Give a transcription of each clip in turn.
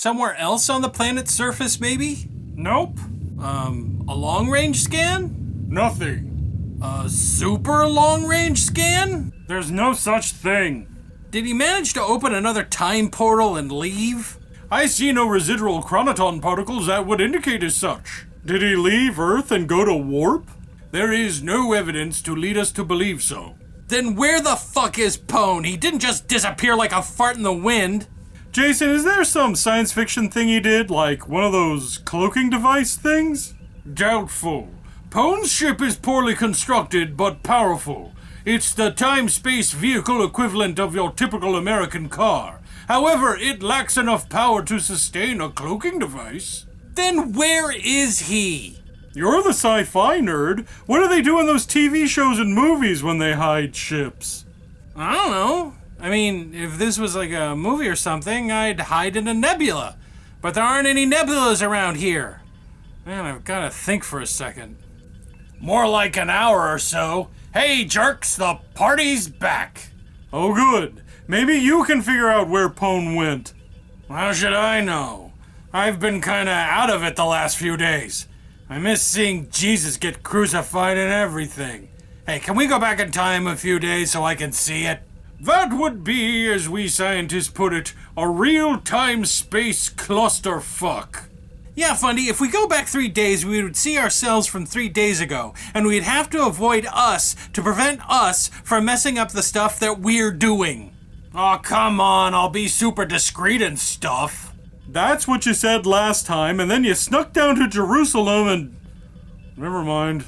Somewhere else on the planet's surface, maybe? Nope. A long-range scan? Nothing. A super long-range scan? There's no such thing. Did he manage to open another time portal and leave? I see no residual chronoton particles that would indicate as such. Did he leave Earth and go to warp? There is no evidence to lead us to believe so. Then where the fuck is Paone? He didn't just disappear like a fart in the wind. Jason, is there some science fiction thing he did, like one of those cloaking device things? Doubtful. Paone's ship is poorly constructed, but powerful. It's the time-space vehicle equivalent of your typical American car. However, it lacks enough power to sustain a cloaking device. Then where is he? You're the sci-fi nerd. What do they do in those TV shows and movies when they hide ships? I don't know. I mean, if this was like a movie or something, I'd hide in a nebula. But there aren't any nebulas around here. Man, I've got to think for a second. More like an hour or so. Hey, jerks, the party's back. Oh, good. Maybe you can figure out where Paone went. How should I know? I've been kinda out of it the last few days. I miss seeing Jesus get crucified and everything. Hey, can we go back in time a few days so I can see it? That would be, as we scientists put it, a real time-space clusterfuck. Yeah, Fundy, if we go back 3 days, we would see ourselves from 3 days ago, and we'd have to avoid us to prevent us from messing up the stuff that we're doing. Oh, come on, I'll be super discreet and stuff. That's what you said last time, and then you snuck down to Jerusalem and... Never mind.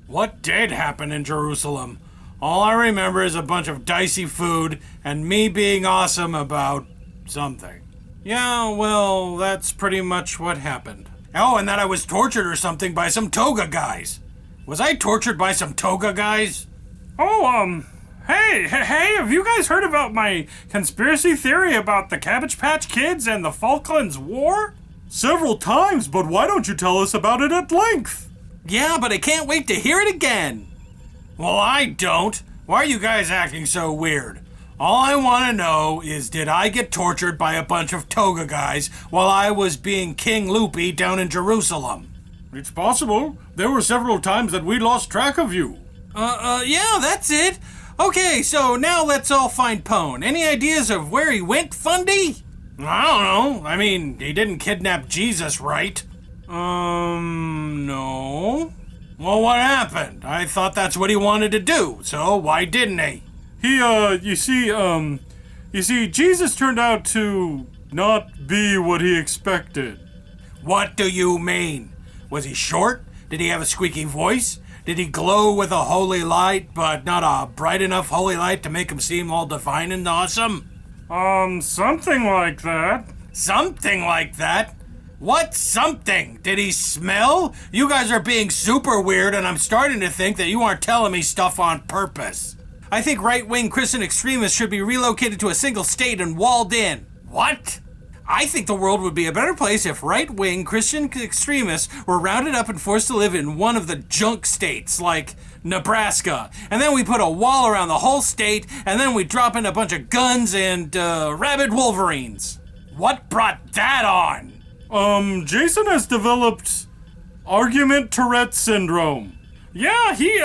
What did happen in Jerusalem? All I remember is a bunch of dicey food and me being awesome about something. Yeah, well, that's pretty much what happened. Oh, and that I was tortured or something by some toga guys. Was I tortured by some toga guys? Oh, hey, have you guys heard about my conspiracy theory about the Cabbage Patch Kids and the Falklands War? Several times, but why don't you tell us about it at length? Yeah, but I can't wait to hear it again. Well, I don't. Why are you guys acting so weird? All I want to know is, did I get tortured by a bunch of toga guys while I was being King Loopy down in Jerusalem? It's possible. There were several times that we lost track of you. Yeah, that's it. Okay, so now let's all find Paone. Any ideas of where he went, Fundy? I don't know. I mean, he didn't kidnap Jesus, right? No. Well, what happened? I thought that's what he wanted to do, so why didn't he? You see, Jesus turned out to not be what he expected. What do you mean? Was he short? Did he have a squeaky voice? Did he glow with a holy light, but not a bright enough holy light to make him seem all divine and awesome? Something like that. Something like that? What something? Did he smell? You guys are being super weird, and I'm starting to think that you aren't telling me stuff on purpose. I think right-wing Christian extremists should be relocated to a single state and walled in. What? I think the world would be a better place if right-wing Christian extremists were rounded up and forced to live in one of the junk states, like Nebraska. And then we put a wall around the whole state, and then we drop in a bunch of guns and rabid wolverines. What brought that on? Jason has developed argument Tourette syndrome. Yeah, he,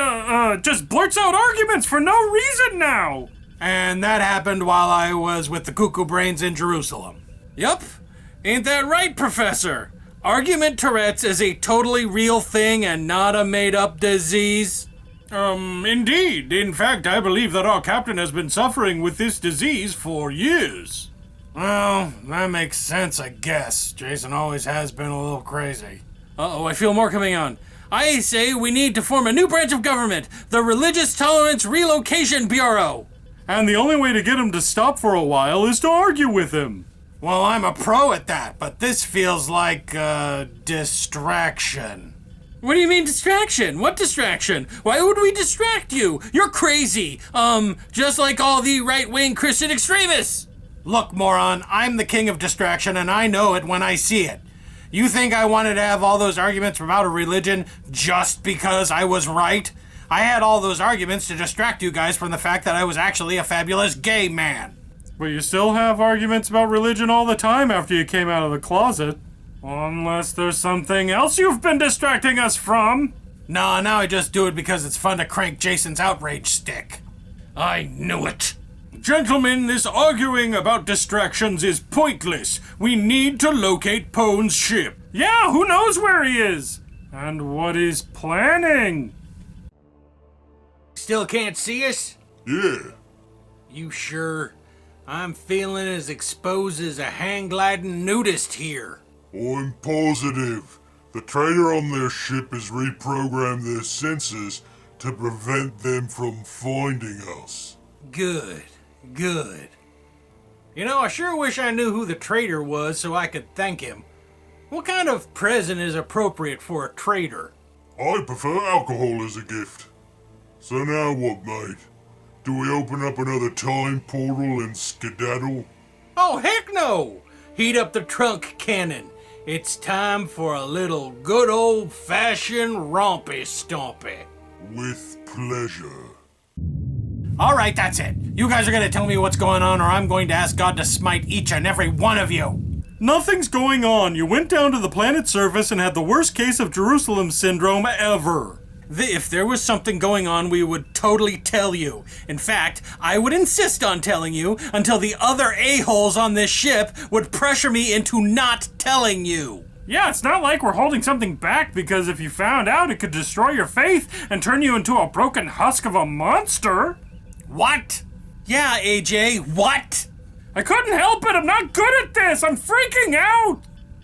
just blurts out arguments for no reason now. And that happened while I was with the cuckoo brains in Jerusalem. Yup. Ain't that right, Professor? Argument Tourette's is a totally real thing and not a made-up disease. Indeed. In fact, I believe that our captain has been suffering with this disease for years. Well, that makes sense, I guess. Jason always has been a little crazy. Uh-oh, I feel more coming on. I say we need to form a new branch of government, the Religious Tolerance Relocation Bureau. And the only way to get him to stop for a while is to argue with him. Well, I'm a pro at that, but this feels like a distraction. What do you mean distraction? What distraction? Why would we distract you? You're crazy. Just like all the right-wing Christian extremists. Look, moron, I'm the king of distraction and I know it when I see it. You think I wanted to have all those arguments about a religion just because I was right? I had all those arguments to distract you guys from the fact that I was actually a fabulous gay man. But you still have arguments about religion all the time after you came out of the closet. Unless there's something else you've been distracting us from. Nah, now I just do it because it's fun to crank Jason's outrage stick. I knew it. Gentlemen, this arguing about distractions is pointless. We need to locate Paone's ship. Yeah, who knows where he is? And what he's planning. Still can't see us? Yeah. You sure? I'm feeling as exposed as a hang-gliding nudist here. I'm positive. The trader on their ship has reprogrammed their sensors to prevent them from finding us. Good. You know, I sure wish I knew who the traitor was so I could thank him. What kind of present is appropriate for a traitor? I prefer alcohol as a gift. So now what, mate? Do we open up another time portal and skedaddle? Oh, heck no! Heat up the trunk cannon. It's time for a little good old-fashioned rompy-stompy. With pleasure. All right, that's it. You guys are going to tell me what's going on, or I'm going to ask God to smite each and every one of you. Nothing's going on. You went down to the planet's surface and had the worst case of Jerusalem syndrome ever. If there was something going on, we would totally tell you. In fact, I would insist on telling you until the other a-holes on this ship would pressure me into not telling you. Yeah, it's not like we're holding something back, because if you found out, it could destroy your faith and turn you into a broken husk of a monster. What? Yeah, AJ, what? I couldn't help it. I'm not good at this. I'm freaking out.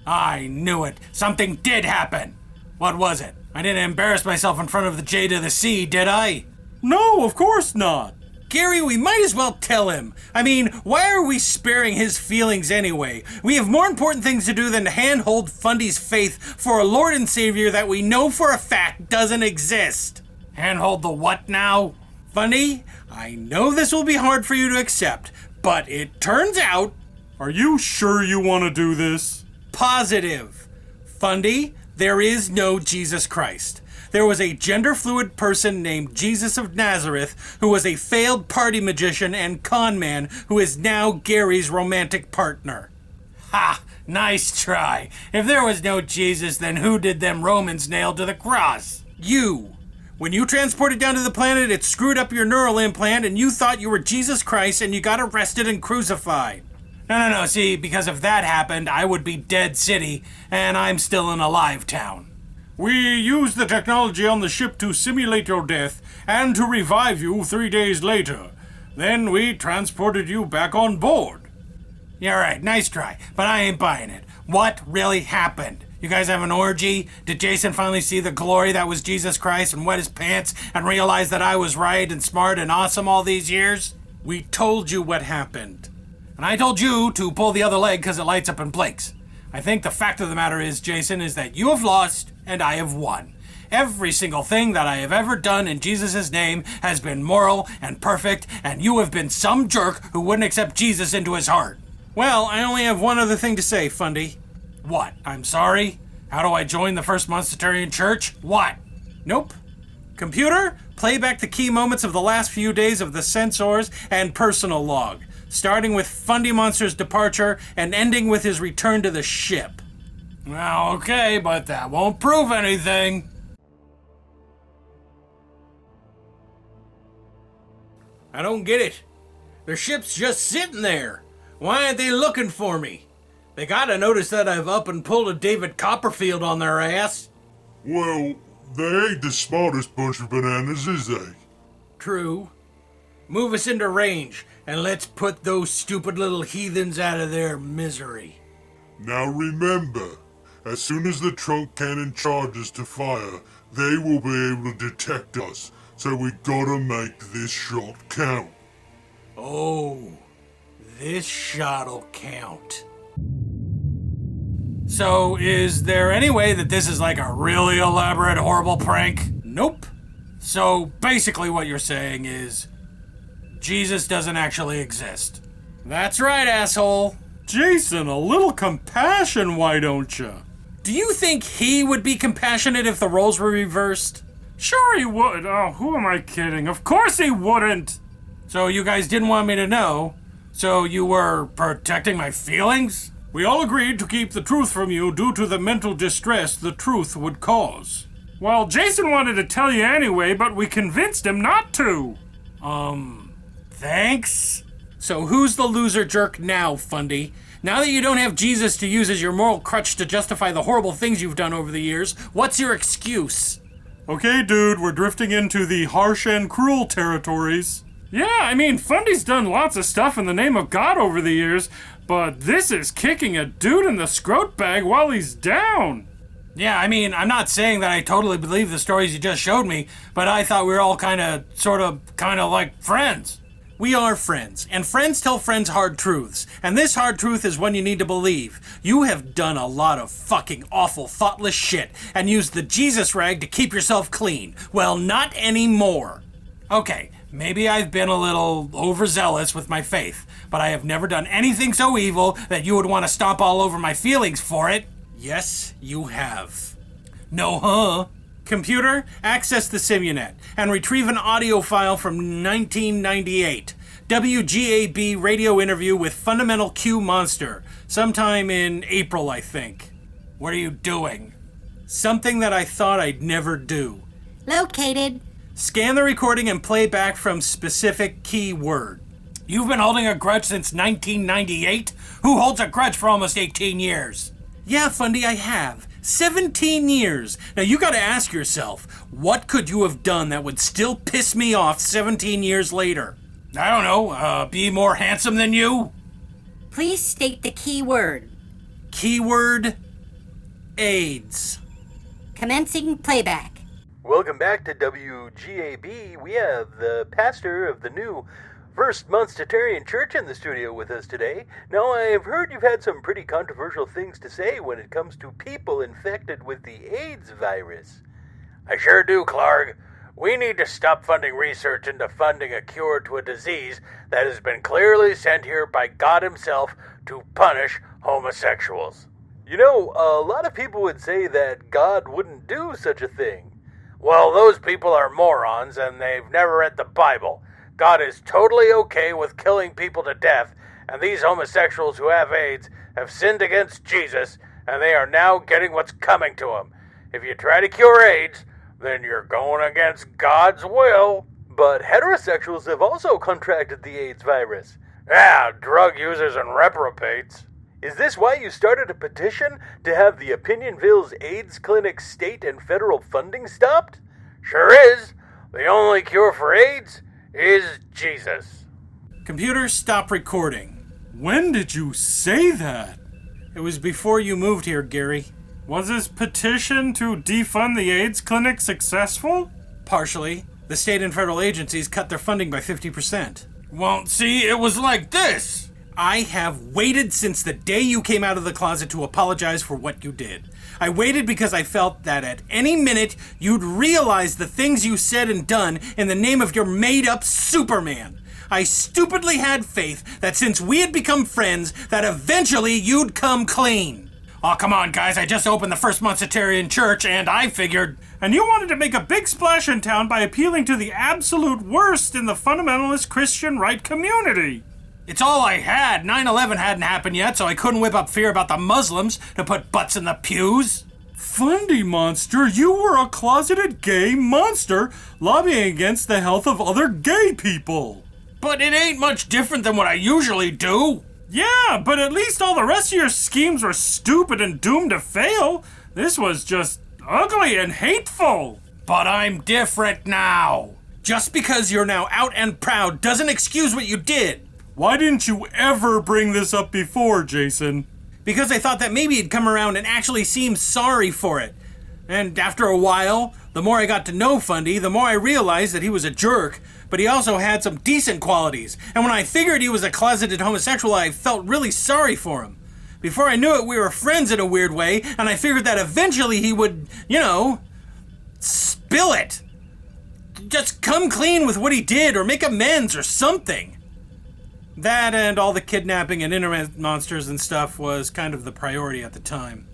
I knew it. Something did happen. What was it? I didn't embarrass myself in front of the Jade of the Sea, did I? No, of course not. Gary, we might as well tell him. I mean, why are we sparing his feelings anyway? We have more important things to do than to handhold Fundy's faith for a Lord and Savior that we know for a fact doesn't exist. Handhold the what now? Fundy, I know this will be hard for you to accept, but it turns out... Are you sure you want to do this? Positive. Fundy, there is no Jesus Christ. There was a gender-fluid person named Jesus of Nazareth who was a failed party magician and con man who is now Gary's romantic partner. Ha! Nice try. If there was no Jesus, then who did them Romans nail to the cross? You. When you transported down to the planet, it screwed up your neural implant and you thought you were Jesus Christ and you got arrested and crucified. No. See, because if that happened, I would be dead city, and I'm still in a live town. We used the technology on the ship to simulate your death and to revive you 3 days later. Then we transported you back on board. Yeah, right, nice try, but I ain't buying it. What really happened? You guys have an orgy? Did Jason finally see the glory that was Jesus Christ and wet his pants and realize that I was right and smart and awesome all these years? We told you what happened. And I told you to pull the other leg because it lights up and blinks. I think the fact of the matter is, Jason, is that you have lost and I have won. Every single thing that I have ever done in Jesus' name has been moral and perfect, and you have been some jerk who wouldn't accept Jesus into his heart. Well, I only have one other thing to say, Fundy. What? I'm sorry? How do I join the First Monstitarian Church? What? Nope. Computer, play back the key moments of the last few days of the Censors and personal log, starting with Fundy Monster's departure and ending with his return to the ship. Well, okay, but that won't prove anything. I don't get it. Their ship's just sitting there. Why aren't they looking for me? They gotta notice that I've up and pulled a David Copperfield on their ass. Well, they ain't the smartest bunch of bananas, is they? True. Move us into range, and let's put those stupid little heathens out of their misery. Now remember, as soon as the trunk cannon charges to fire, they will be able to detect us, so we gotta make this shot count. Oh, this shot'll count. So, is there any way that this is like a really elaborate, horrible prank? Nope. So, basically what you're saying is, Jesus doesn't actually exist. That's right, asshole. Jason, a little compassion, why don't you? Do you think he would be compassionate if the roles were reversed? Sure he would. Oh, who am I kidding? Of course he wouldn't. So you guys didn't want me to know, So you were protecting my feelings? We all agreed to keep the truth from you due to the mental distress the truth would cause. Well, Jason wanted to tell you anyway, but we convinced him not to. Thanks? So who's the loser jerk now, Fundy? Now that you don't have Jesus to use as your moral crutch to justify the horrible things you've done over the years, what's your excuse? Okay, dude, we're drifting into the harsh and cruel territories. Yeah, I mean, Fundy's done lots of stuff in the name of God over the years, but this is kicking a dude in the scrot bag while he's down. Yeah, I mean, I'm not saying that I totally believe the stories you just showed me, but I thought we were all kind of like friends. We are friends, and friends tell friends hard truths, and this hard truth is one you need to believe. You have done a lot of fucking awful, thoughtless shit, and used the Jesus rag to keep yourself clean. Well, not anymore. Okay, maybe I've been a little overzealous with my faith, but I have never done anything so evil that you would want to stomp all over my feelings for it. Yes, you have. No, huh? Computer, access the Simunet and retrieve an audio file from 1998. WGAB radio interview with Fundamental Q Monster. Sometime in April, I think. What are you doing? Something that I thought I'd never do. Located. Scan the recording and play back from specific keyword. You've been holding a grudge since 1998? Who holds a grudge for almost 18 years? Yeah, Fundy, I have. 17 years. Now you gotta ask yourself, what could you have done that would still piss me off 17 years later? I don't know, be more handsome than you? Please state the key word. Keyword, AIDS. Commencing playback. Welcome back to WGAB. We have the pastor of the new First Monstitarian Church in the studio with us today. Now, I've heard you've had some pretty controversial things to say when it comes to people infected with the AIDS virus. I sure do, Clark. We need to stop funding research into funding a cure to a disease that has been clearly sent here by God himself to punish homosexuals. You know, a lot of people would say that God wouldn't do such a thing. Well, those people are morons and they've never read the Bible. God is totally okay with killing people to death, and these homosexuals who have AIDS have sinned against Jesus, and they are now getting what's coming to them. If you try to cure AIDS, then you're going against God's will. But heterosexuals have also contracted the AIDS virus. Yeah, drug users and reprobates. Is this why you started a petition to have the Opinion-ville's AIDS clinic state and federal funding stopped? Sure is. The only cure for AIDS is Jesus. Computer, stop recording. When did you say that? It was before you moved here, Gary. Was his petition to defund the AIDS clinic successful? Partially. The state and federal agencies cut their funding by 50%. Well, see, it was like this. I have waited since the day you came out of the closet to apologize for what you did. I waited because I felt that at any minute you'd realize the things you said and done in the name of your made-up Superman. I stupidly had faith that since we had become friends, that eventually you'd come clean. Oh, come on, guys, I just opened the First Monstitarian Church and I figured... And you wanted to make a big splash in town by appealing to the absolute worst in the fundamentalist Christian right community. It's all I had. 9/11 hadn't happened yet, so I couldn't whip up fear about the Muslims to put butts in the pews. Fundy monster, you were a closeted gay monster lobbying against the health of other gay people. But it ain't much different than what I usually do. Yeah, but at least all the rest of your schemes were stupid and doomed to fail. This was just ugly and hateful. But I'm different now. Just because you're now out and proud doesn't excuse what you did. Why didn't you ever bring this up before, Jason? Because I thought that maybe he'd come around and actually seem sorry for it. And after a while, the more I got to know Fundy, the more I realized that he was a jerk, but he also had some decent qualities. And when I figured he was a closeted homosexual, I felt really sorry for him. Before I knew it, we were friends in a weird way, and I figured that eventually he would, spill it. Just come clean with what he did, or make amends, or something. That and all the kidnapping and internet monsters and stuff was kind of the priority at the time.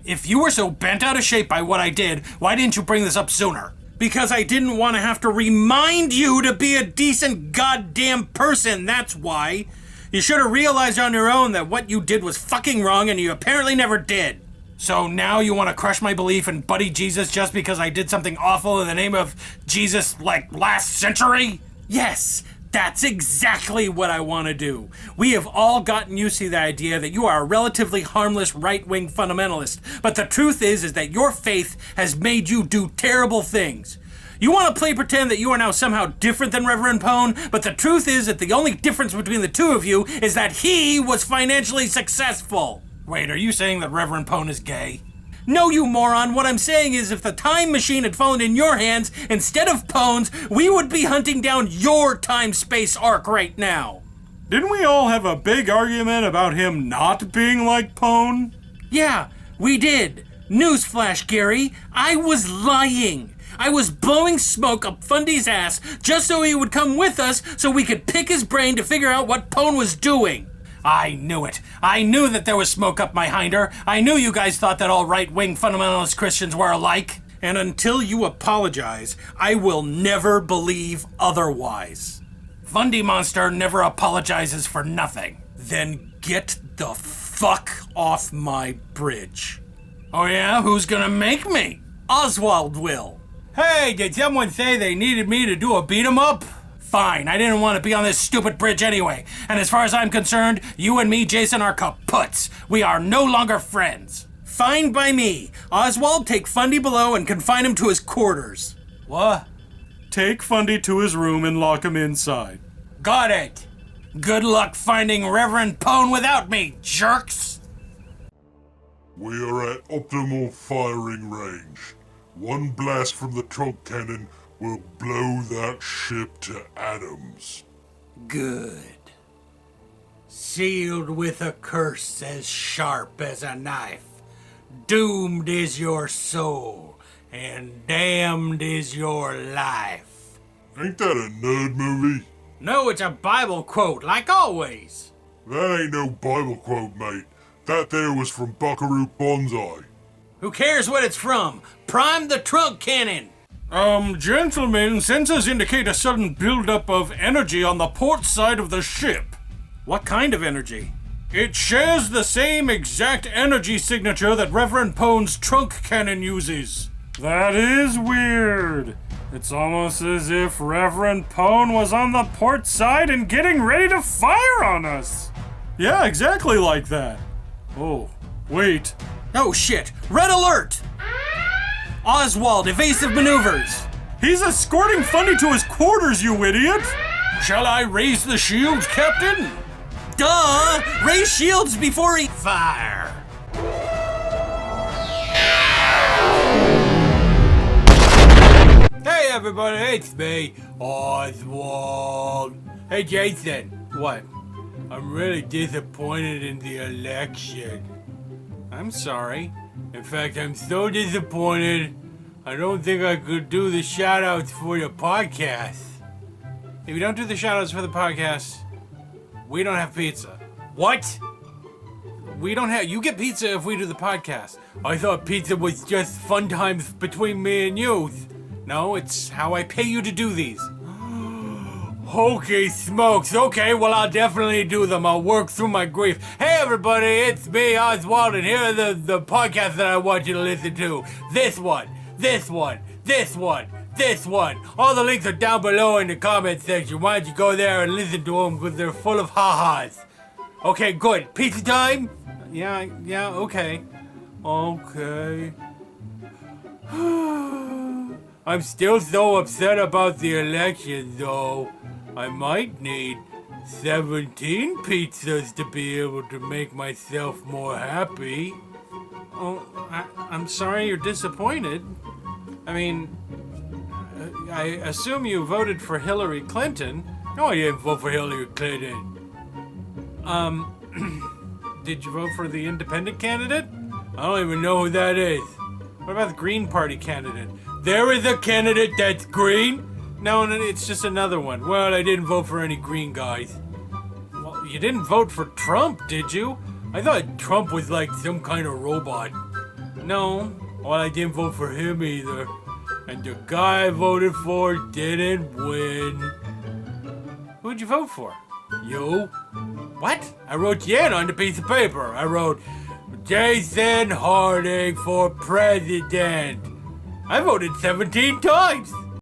If you were so bent out of shape by what I did, why didn't you bring this up sooner? Because I didn't want to have to remind you to be a decent goddamn person, that's why. You should have realized on your own that what you did was fucking wrong and you apparently never did. So now you want to crush my belief in Buddy Jesus just because I did something awful in the name of Jesus, like, last century? Yes, that's exactly what I want to do. We have all gotten used to the idea that you are a relatively harmless right-wing fundamentalist, but the truth is that your faith has made you do terrible things. You want to play pretend that you are now somehow different than Reverend Paone, but the truth is that the only difference between the two of you is that he was financially successful. Wait, are you saying that Reverend Paone is gay? No, you moron. What I'm saying is if the time machine had fallen in your hands instead of Paone's, we would be hunting down your time-space arc right now. Didn't we all have a big argument about him not being like Paone? Yeah, we did. Newsflash, Gary. I was lying. I was blowing smoke up Fundy's ass just so he would come with us so we could pick his brain to figure out what Paone was doing. I knew it. I knew that there was smoke up my hinder. I knew you guys thought that all right-wing fundamentalist Christians were alike. And until you apologize, I will never believe otherwise. Fundy Monster never apologizes for nothing. Then get the fuck off my bridge. Oh yeah? Who's gonna make me? Oswald will. Hey, did someone say they needed me to do a beat-em-up? Fine, I didn't want to be on this stupid bridge anyway. And as far as I'm concerned, you and me, Jason, are kaputs. We are no longer friends. Fine by me. Oswald, take Fundy below and confine him to his quarters. What? Take Fundy to his room and lock him inside. Got it. Good luck finding Reverend Paone without me, jerks. We are at optimal firing range. One blast from the trunk cannon will blow that ship to atoms. Good. Sealed with a curse as sharp as a knife. Doomed is your soul, and damned is your life. Ain't that a nerd movie? No, it's a Bible quote, like always. That ain't no Bible quote, mate. That there was from Buckaroo Banzai. Who cares what it's from? Prime the trunk cannon. Gentlemen, sensors indicate a sudden buildup of energy on the port side of the ship. What kind of energy? It shares the same exact energy signature that Reverend Paone's trunk cannon uses. That is weird. It's almost as if Reverend Paone was on the port side and getting ready to fire on us. Yeah, exactly like that. Oh, wait. Oh shit! Red alert! Oswald, evasive maneuvers! He's escorting Fundy to his quarters, you idiot! Shall I raise the shields, Captain? Duh! Raise shields before he... Fire! Hey everybody, it's me, Oswald. Hey Jason. What? I'm really disappointed in the election. I'm sorry. In fact, I'm so disappointed, I don't think I could do the shoutouts for the podcast. If you don't do the shoutouts for the podcast, we don't have pizza. What? We don't have... You get pizza if we do the podcast. I thought pizza was just fun times between me and you. No, it's how I pay you to do these. Hokey smokes. Okay, well, I'll definitely do them. I'll work through my grief. Hey, everybody, it's me, Oswald, and here are the podcasts that I want you to listen to. This one, this one, this one, this one. All the links are down below in the comment section. Why don't you go there and listen to them, because they're full of ha-has. Okay, good. Pizza time? Yeah, okay. Okay. I'm still so upset about the election, though. I might need 17 pizzas to be able to make myself more happy. Oh, I'm sorry you're disappointed. I mean, I assume you voted for Hillary Clinton. No, I didn't vote for Hillary Clinton. Did you vote for the independent candidate? I don't even know who that is. What about the Green Party candidate? There is a candidate that's green? No, it's just another one. Well, I didn't vote for any green guys. Well, you didn't vote for Trump, did you? I thought Trump was like some kind of robot. No, well, I didn't vote for him either. And the guy I voted for didn't win. Who'd you vote for? You? What? I wrote yen on the piece of paper. I wrote, Jason Harding for president. I voted 17 times.